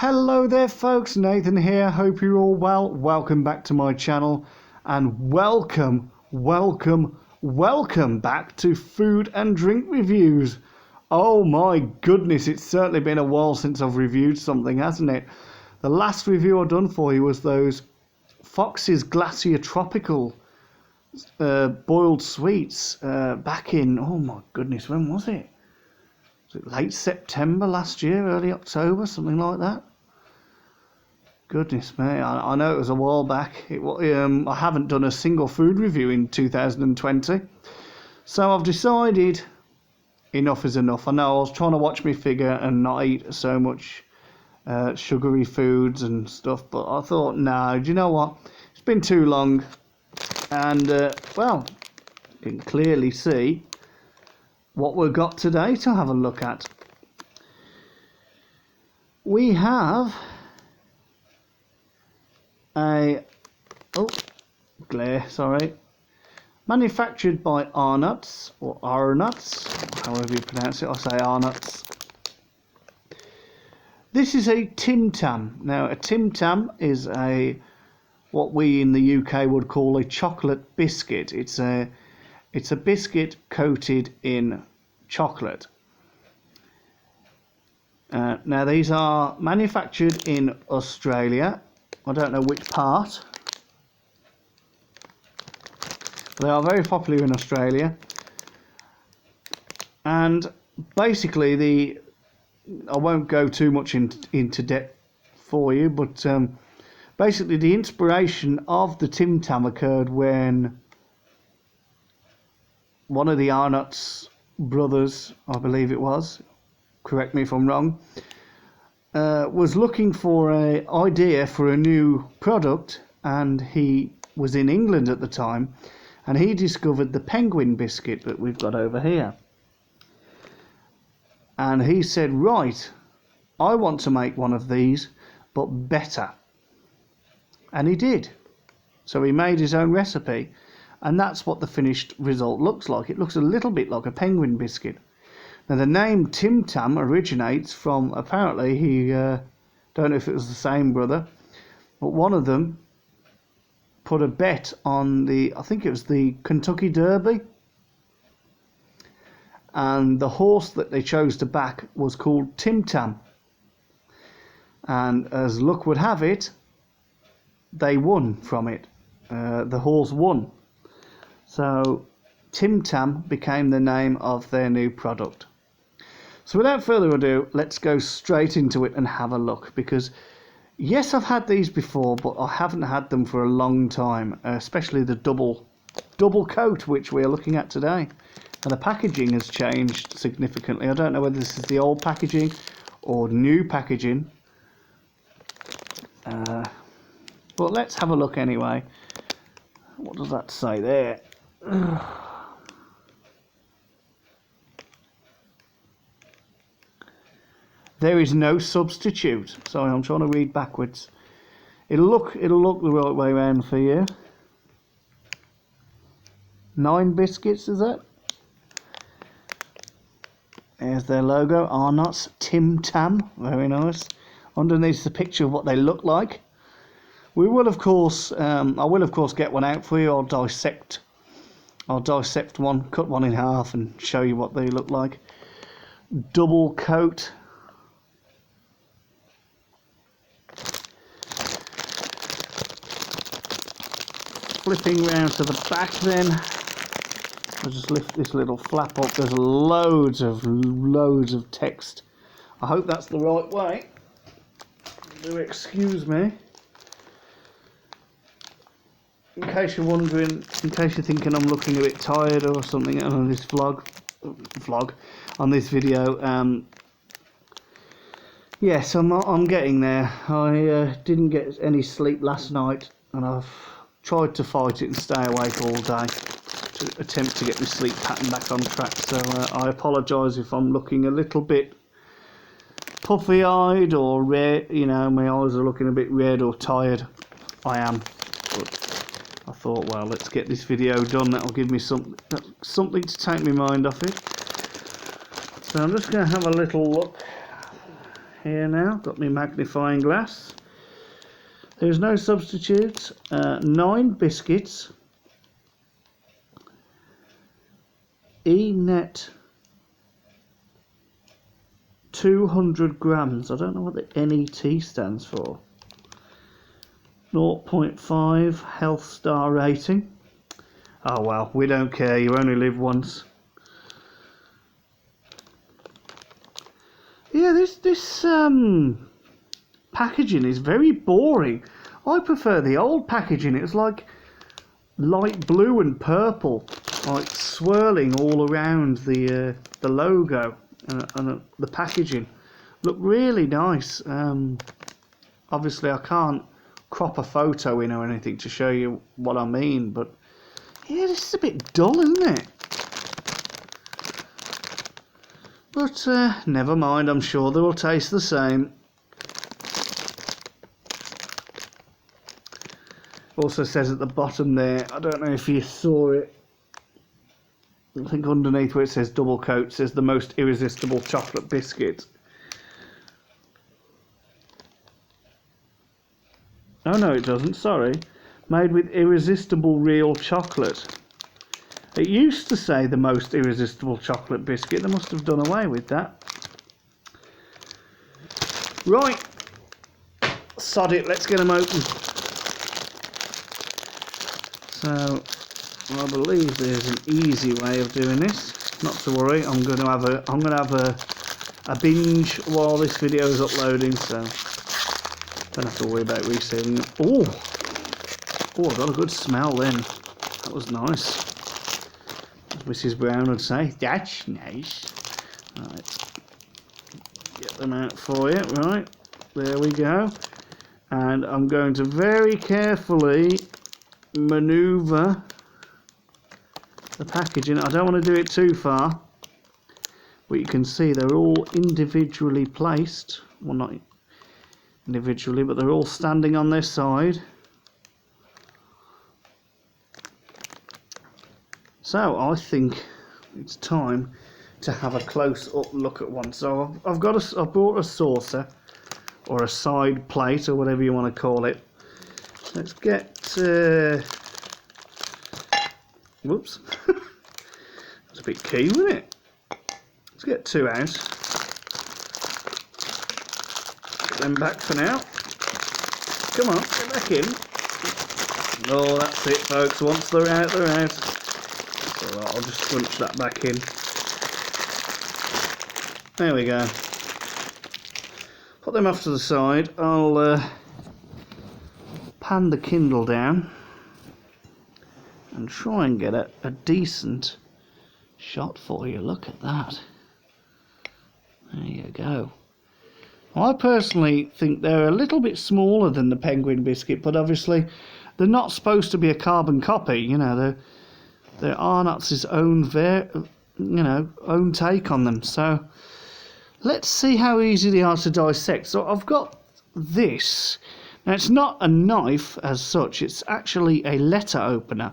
Hello there folks, Nathan here, hope you're all well. Welcome back to my channel and welcome back to food and drink reviews. Oh my goodness, it's certainly been a while since I've reviewed something, hasn't it? The last review I done for you was those Fox's Glacier Tropical boiled sweets back in, oh my goodness, when was it? Was it late September last year, early October, something like that? Goodness me, I know it was a while back. I haven't done a single food review in 2020. So I've decided enough is enough. I know I was trying to watch my figure and not eat so much sugary foods and stuff, but I thought, no, do you know what? It's been too long. And, well, you can clearly see what we've got today to have a look at. We have manufactured by Arnott, or Arnott, however you pronounce it. I say Arnott. This is a Tim Tam. Now a Tim Tam is what we in the UK would call a chocolate biscuit. It's a biscuit coated in chocolate. Now these are manufactured in Australia. I don't know which part. They are very popular in Australia. And basically I won't go too much into depth for you, but basically the inspiration of the Tim Tam occurred when one of the Arnott's brothers, I believe it was, correct me if I'm wrong, was looking for an idea for a new product, and he was in England at the time, and he discovered the penguin biscuit that we've got over here. And he said, right, I want to make one of these, but better. And he did. So he made his own recipe, and that's what the finished result looks like. It looks a little bit like a penguin biscuit. Now the name Tim Tam originates from, apparently, don't know if it was the same brother, but one of them put a bet on I think it was the Kentucky Derby, and the horse that they chose to back was called Tim Tam, and as luck would have it, they won from it. The horse won, so Tim Tam became the name of their new product. So without further ado, let's go straight into it and have a look, because yes, I've had these before, but I haven't had them for a long time, especially the double coat which we're looking at today. And the packaging has changed significantly. I don't know whether this is the old packaging or new packaging, but let's have a look anyway. What does that say there? There is no substitute. Sorry, I'm trying to read backwards. It'll look the right way around for you. 9 biscuits, is that? There's their logo, Arnott's Tim Tam. Very nice. Underneath the picture of what they look like. We will, of course, I will of course get one out for you. I'll dissect one, cut one in half, and show you what they look like. Double coat. Flipping round to the back, then I'll just lift this little flap up. There's loads of text. I hope that's the right way. Do excuse me. In case you're wondering, in case you're thinking I'm looking a bit tired or something on this on this video, yes, I'm getting there. I didn't get any sleep last night, and I've tried to fight it and stay awake all day to attempt to get my sleep pattern back on track. So I apologise if I'm looking a little bit puffy-eyed or red. You know, my eyes are looking a bit red or tired. I am, but I thought, well, let's get this video done. That'll give me something to take my mind off it. So I'm just going to have a little look here now. Got my magnifying glass. There's no substitutes. 9 biscuits. E-net 200 grams. I don't know what the NET stands for. 0.5 health star rating. Oh well, we don't care. You only live once. Yeah, this packaging is very boring. I prefer the old packaging. It was like light blue and purple, like swirling all around the logo and the packaging. Look really nice. Obviously, I can't crop a photo in or anything to show you what I mean, but yeah, this is a bit dull, isn't it? But never mind, I'm sure they will taste the same. Also says at the bottom there, I don't know if you saw it, I think underneath where it says double coat, says the most irresistible chocolate biscuit. Oh no, it doesn't, sorry. Made with irresistible real chocolate. It used to say the most irresistible chocolate biscuit. They must have done away with that. Right. Sod it, let's get them open. So, I believe there's an easy way of doing this. Not to worry, I'm going to have a binge while this video is uploading, so don't have to worry about resealing it. Oh, I got a good smell then. That was nice. As Mrs. Brown would say, that's nice. Right, get them out for you. Right, there we go. And I'm going to very carefully maneuver the packaging. I don't want to do it too far, but you can see they're all individually placed. Well, not individually, but they're all standing on their side. So I think it's time to have a close-up look at one. So I've brought a saucer or a side plate or whatever you want to call it. Let's get whoops. That's a bit key, wasn't it? Let's get 2 out. Get them back for now. Come on, get back in. Oh, that's it, folks. Once they're out, they're out. Alright, I'll just scrunch that back in. There we go. Put them off to the side. I'll pan the Kindle down and try and get a decent shot for you. Look at that. There you go. I personally think they're a little bit smaller than the Penguin biscuit, but obviously they're not supposed to be a carbon copy. You know, they're Arnott's own own take on them. So let's see how easy they are to dissect. So I've got this. Now it's not a knife as such. It's actually a letter opener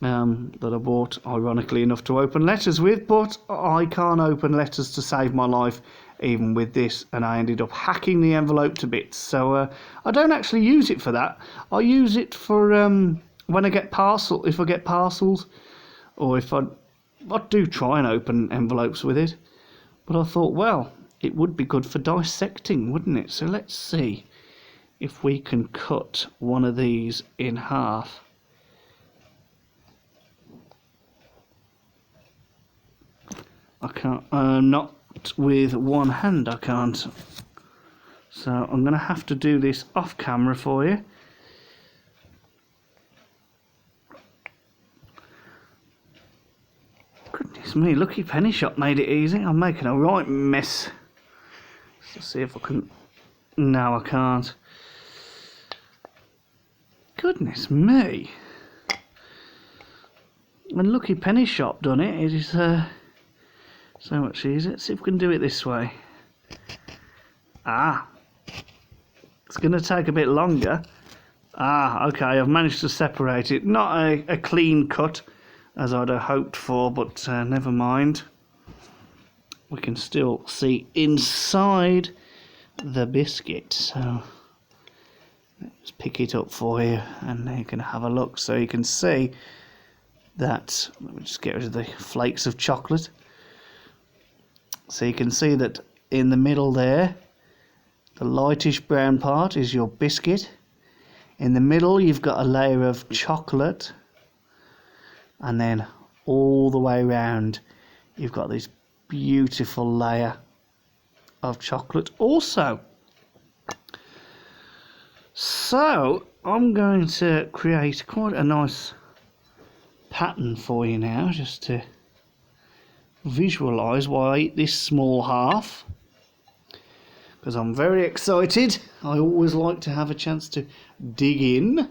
that I bought, ironically enough, to open letters with. But I can't open letters to save my life, even with this, and I ended up hacking the envelope to bits. So I don't actually use it for that. I use it for when I get if I get parcels, or if I do try and open envelopes with it. But I thought, well, it would be good for dissecting, wouldn't it? So let's see if we can cut one of these in half. I can't, not with one hand I can't. So I'm going to have to do this off camera for you. Goodness me, Lucky Penny Shop made it easy. I'm making a right mess. Let's see if I can... No, I can't. Goodness me. When Lucky Penny Shop done it, it is so much easier. Let's see if we can do it this way. Ah. It's going to take a bit longer. Ah, okay, I've managed to separate it. Not a clean cut, as I'd have hoped for, but never mind. We can still see inside the biscuit. So let's pick it up for you and you can have a look so you can see that. Let me just get rid of the flakes of chocolate. So you can see that in the middle there, the lightish brown part is your biscuit. In the middle you've got a layer of chocolate, and then all the way around you've got this beautiful layer of chocolate also. So I'm going to create quite a nice pattern for you now, just to visualise while I eat this small half, because I'm very excited. I always like to have a chance to dig in.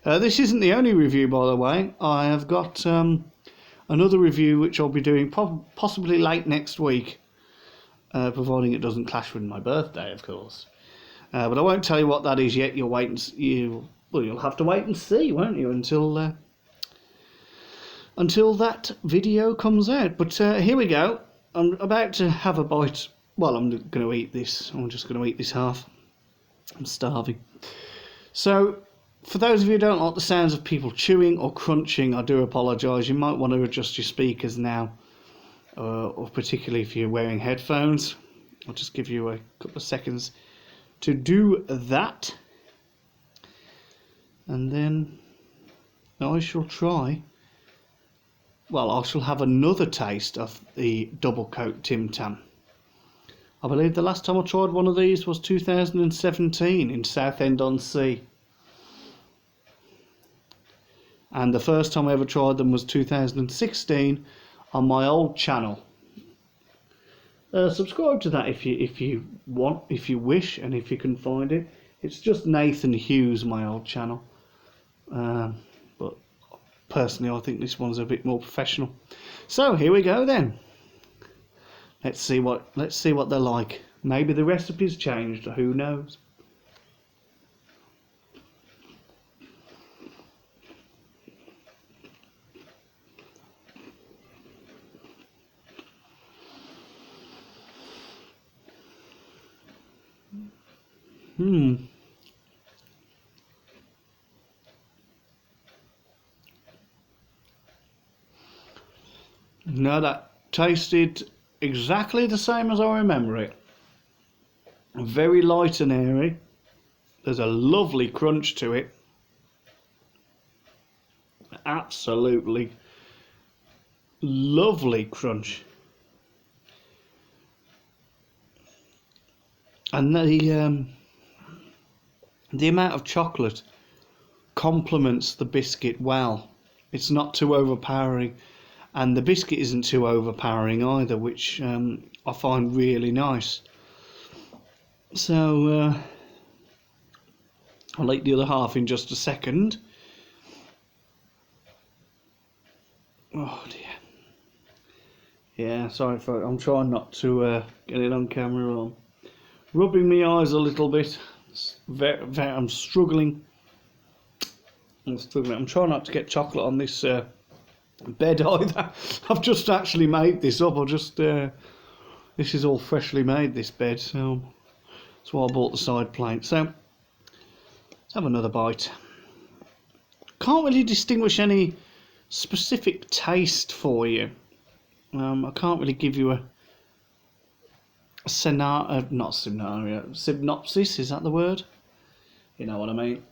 This isn't the only review, by the way. I have got another review which I'll be doing possibly late next week, providing it doesn't clash with my birthday, of course. But I won't tell you what that is yet. You'll have to wait and see, won't you, until that video comes out. But here we go. I'm about to have a bite. Well, I'm going to eat this. I'm just going to eat this half. I'm starving. So, for those of you who don't like the sounds of people chewing or crunching, I do apologise. You might want to adjust your speakers now, or particularly if you're wearing headphones. I'll just give you a couple of seconds to do that, and then I shall try. Well, I shall have another taste of the double coat Tim Tam. I believe the last time I tried one of these was 2017 in Southend-on-Sea. And the first time I ever tried them was 2016 on my old channel. Subscribe to that if you want, if you wish, and if you can find it. It's just Nathan Hughes, my old channel. But personally, I think this one's a bit more professional. So here we go then. Let's see what they're like. Maybe the recipe's changed. Who knows? No, that tasted exactly the same as I remember it. Very light and airy. There's a lovely crunch to it. Absolutely lovely crunch. And the amount of chocolate complements the biscuit well. It's not too overpowering, and the biscuit isn't too overpowering either, which I find really nice. So I'll eat the other half in just a second. Oh dear. Yeah, sorry for it. I'm trying not to get it on camera. I'm rubbing my eyes a little bit. I'm struggling. I'm trying not to get chocolate on this bed either. I've just actually made this up. This is all freshly made, this bed, so that's why I bought the side plate. So let's have another bite. Can't really distinguish any specific taste for you. I can't really give you a synopsis, is that the word? You know what I mean.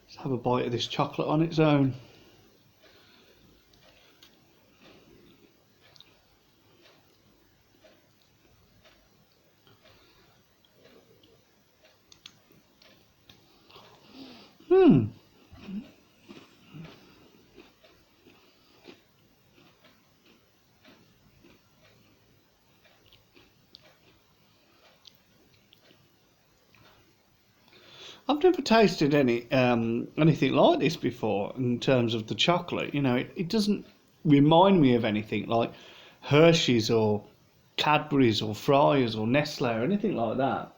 Let's have a bite of this chocolate on its own. I've never tasted anything like this before in terms of the chocolate. You know, it doesn't remind me of anything like Hershey's or Cadbury's or Fry's or Nestle or anything like that.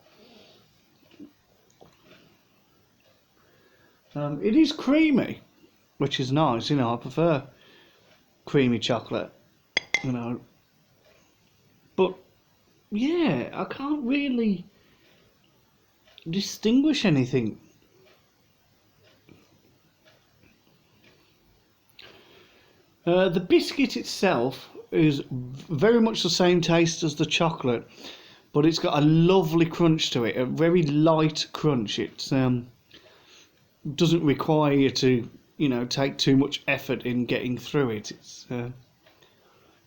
It is creamy, which is nice. You know, I prefer creamy chocolate. You know, but yeah, I can't really distinguish anything. The biscuit itself is very much the same taste as the chocolate, but it's got a lovely crunch to it, a very light crunch. It doesn't require you to, you know, take too much effort in getting through it.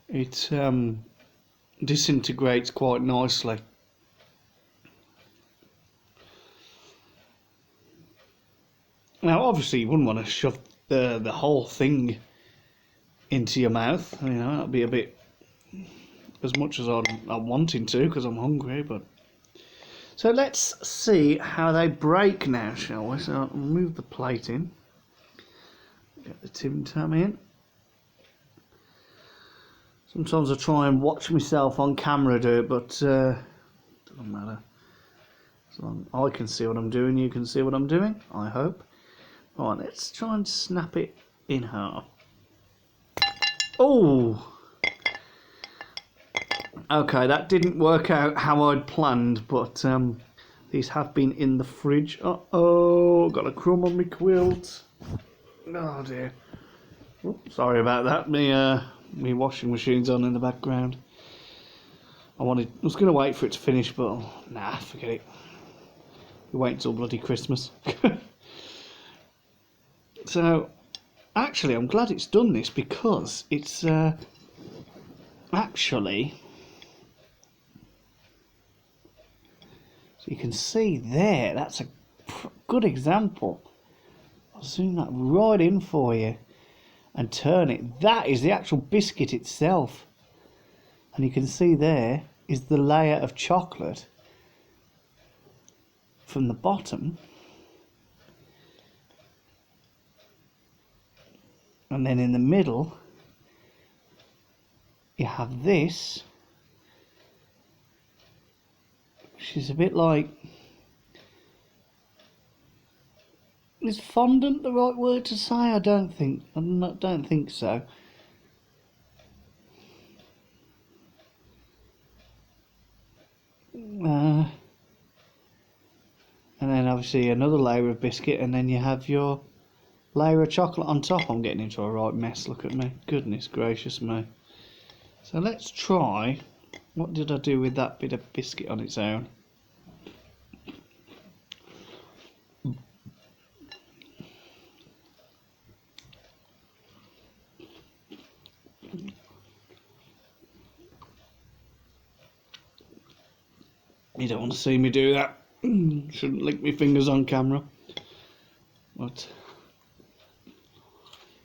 It disintegrates quite nicely. Now, obviously, you wouldn't want to shove the whole thing into your mouth. You know, that'd be a bit as much as I'm wanting to because I'm hungry. But so let's see how they break now, shall we? So I'll move the plate in. Get the Tim Tam in. Sometimes I try and watch myself on camera do it, but doesn't matter. As long as I can see what I'm doing, you can see what I'm doing, I hope. Right, let's try and snap it in half. Oh! Okay, that didn't work out how I'd planned, but these have been in the fridge. Uh-oh, got a crumb on my quilt. Oh dear. Oh, sorry about that. Me washing machine's on in the background. I was going to wait for it to finish, but nah, forget it. We wait until bloody Christmas. So, actually, I'm glad it's done this because it's actually, so you can see there, that's a good example. I'll zoom that right in for you and turn it. That is the actual biscuit itself. And you can see there is the layer of chocolate from the bottom. And then in the middle, you have this, which is a bit like, is fondant the right word to say? I don't think so. And then obviously another layer of biscuit, and then you have your layer of chocolate on top. I'm getting into a right mess, look at me. Goodness gracious me. So let's try, what did I do with that bit of biscuit on its own? You don't want to see me do that. Shouldn't lick my fingers on camera. But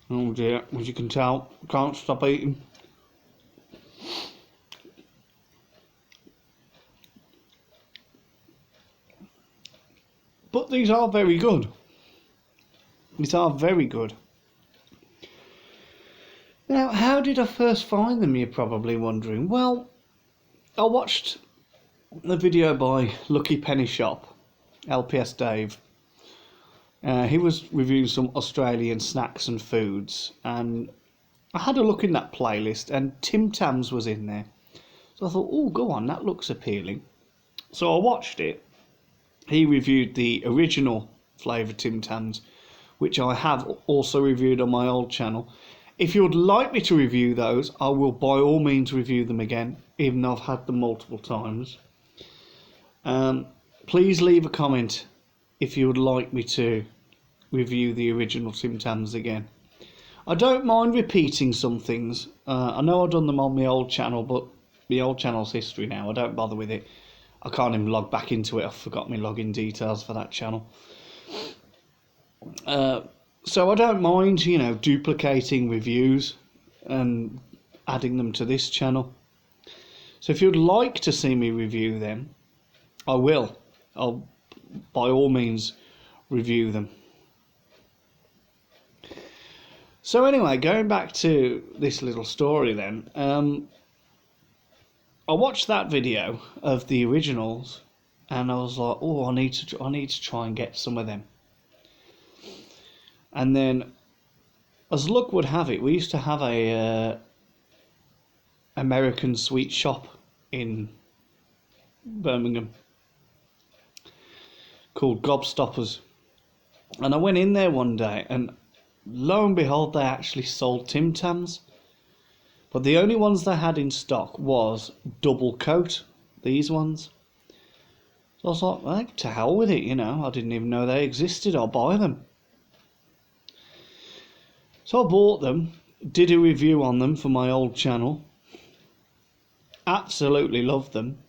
oh dear, as you can tell, can't stop eating. But these are very good. These are very good. Now, how did I first find them, you're probably wondering? Well, I watched the video by Lucky Penny Shop, LPS Dave. He was reviewing some Australian snacks and foods, and I had a look in that playlist, and Tim Tams was in there. So I thought, oh, go on, that looks appealing. So I watched it. He reviewed the original flavour Tim Tams, which I have also reviewed on my old channel. If you would like me to review those, I will by all means review them again, even though I've had them multiple times. Please leave a comment if you would like me to review the original Tim Tams again. I don't mind repeating some things. I know I've done them on my old channel, but the old channel's history now. I don't bother with it. I can't even log back into it. I forgot my login details for that channel. So I don't mind, you know, duplicating reviews and adding them to this channel. So if you'd like to see me review them, I will. I'll by all means review them. So anyway, going back to this little story then, I watched that video of the originals, and I was like, oh, I need to try and get some of them. And then, as luck would have it, we used to have a American sweet shop in Birmingham called Gobstoppers, and I went in there one day, and lo and behold, they actually sold Tim Tams. But the only ones they had in stock was double coat, these ones. So I was like, well, to hell with it, I didn't even know they existed. I'll buy them. So I bought them, did a review on them for my old channel. Absolutely loved them.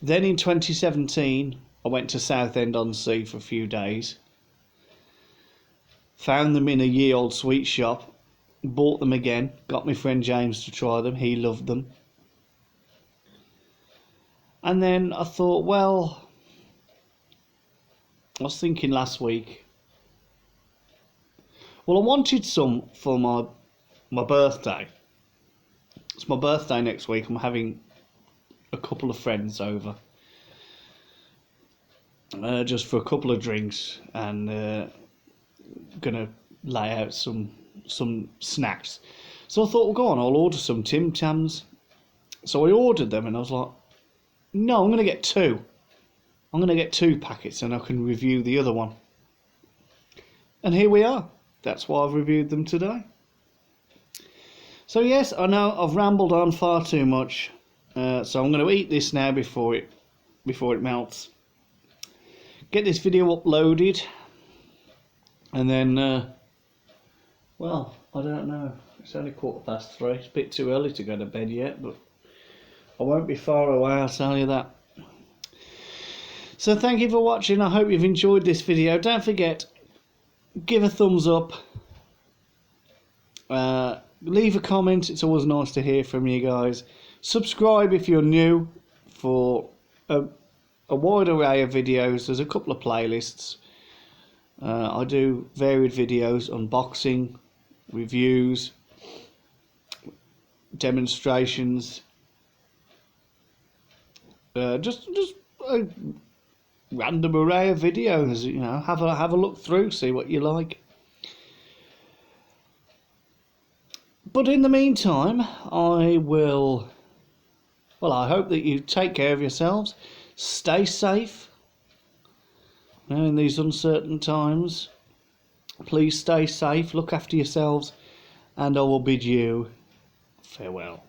Then in 2017, I went to Southend-on-Sea for a few days. Found them in a ye-old sweet shop. Bought them again, got my friend James to try them, he loved them. And then I thought, well, I was thinking last week, well, I wanted some for my birthday. It's my birthday next week. I'm having a couple of friends over, just for a couple of drinks, and gonna lay out some snacks. So I thought, well, go on, I'll order some Tim Tams. So I ordered them, and I was like, no, I'm going to get two. I'm going to get 2 packets, and I can review the other one. And here we are. That's why I've reviewed them today. So yes, I know I've rambled on far too much. So I'm going to eat this now before it melts. Get this video uploaded, and then well, I don't know. It's only 3:15. It's a bit too early to go to bed yet, but I won't be far away, I'll tell you that. So thank you for watching. I hope you've enjoyed this video. Don't forget, give a thumbs up. Leave a comment. It's always nice to hear from you guys. Subscribe if you're new for a wide array of videos. There's a couple of playlists. I do varied videos, unboxing, reviews, demonstrations, just a random array of videos. Have a look through, see what you like. But in the meantime, I hope that you take care of yourselves, stay safe. In these uncertain times, please stay safe, look after yourselves, and I will bid you farewell.